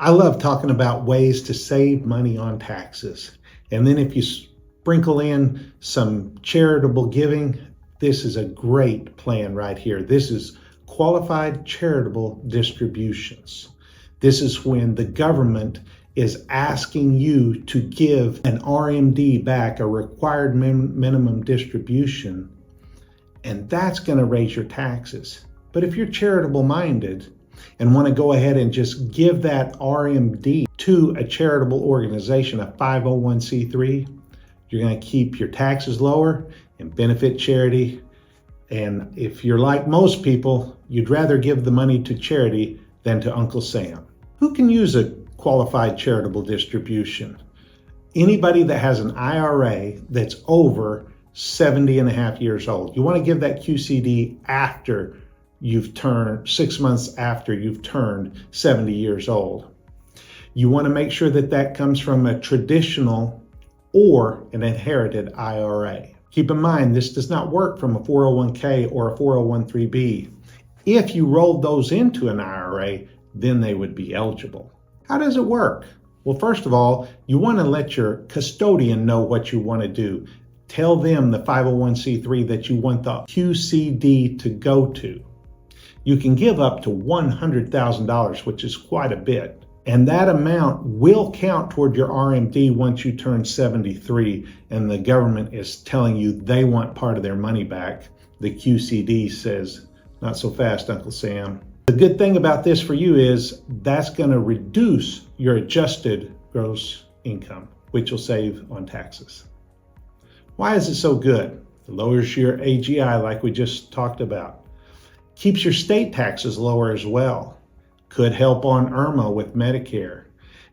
I love talking about ways to save money on taxes. And then if you sprinkle in some charitable giving, this is a great plan right here. This is Qualified Charitable Distributions. This is when the government is asking you to give an RMD back, a required minimum distribution, and that's going to raise your taxes. But if you're charitable minded and want to go ahead and just give that RMD to a charitable organization, a 501c3, you're going to keep your taxes lower and benefit charity. And if you're like most people, you'd rather give the money to charity than to Uncle Sam. Who can use a qualified charitable distribution? Anybody that has an IRA that's over 70 and a half years old. You want to give that QCD after you've turned 6 months after you've turned 70 years old. You want to make sure that that comes from a traditional or an inherited IRA. Keep in mind, this does not work from a 401k or a 401(b). If you rolled those into an IRA, then they would be eligible. How does it work? Well, first of all, you want to let your custodian know what you want to do. Tell them, the 501c3, that you want the QCD to go to. You can give up to $100,000, which is quite a bit. And that amount will count toward your RMD once you turn 73 and the government is telling you they want part of their money back. The QCD says, not so fast, Uncle Sam. The good thing about this for you is that's going to reduce your adjusted gross income, which will save on taxes. Why is it so good? It lowers your AGI like we just talked about. Keeps your state taxes lower as well. Could help on IRMAA with Medicare.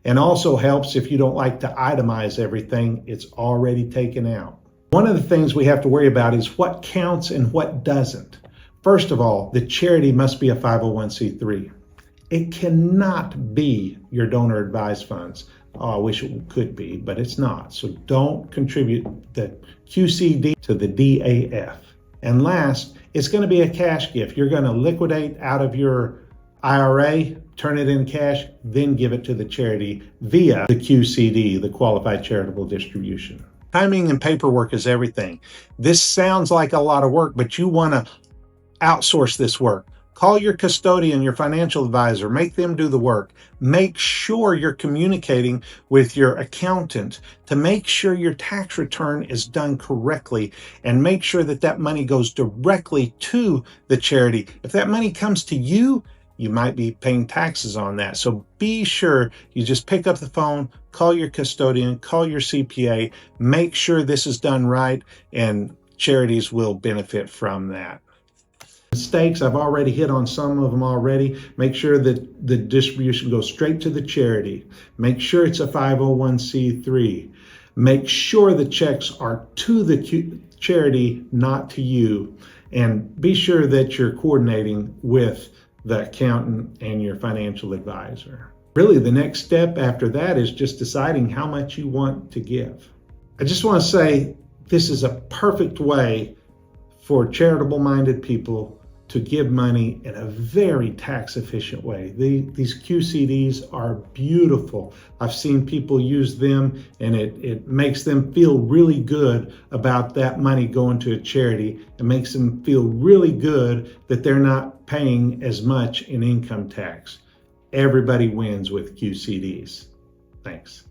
And also helps if you don't like to itemize everything, it's already taken out. One of the things we have to worry about is what counts and what doesn't. First of all, the charity must be a 501c3. It cannot be your donor advised funds. Oh, I wish it could be, but it's not. So don't contribute the QCD to the DAF. And last, it's going to be a cash gift. You're going to liquidate out of your IRA, turn it in cash, then give it to the charity via the QCD, the Qualified Charitable Distribution. Timing and paperwork is everything. This sounds like a lot of work, but you want to outsource this work. Call your custodian, your financial advisor, make them do the work. Make sure you're communicating with your accountant to make sure your tax return is done correctly, and make sure that that money goes directly to the charity. If that money comes to you, you might be paying taxes on that. So be sure you just pick up the phone, call your custodian, call your CPA, make sure this is done right, and charities will benefit from that. Mistakes, I've already hit on some of them already. Make sure that the distribution goes straight to the charity. Make sure it's a 501c3. Make sure the checks are to the charity, not to you. And be sure that you're coordinating with the accountant and your financial advisor. Really, the next step after that is just deciding how much you want to give. I just want to say this is a perfect way for charitable-minded people to give money in a very tax-efficient way. These QCDs are beautiful. I've seen people use them, and it makes them feel really good about that money going to a charity. It makes them feel really good that they're not paying as much in income tax. Everybody wins with QCDs. Thanks.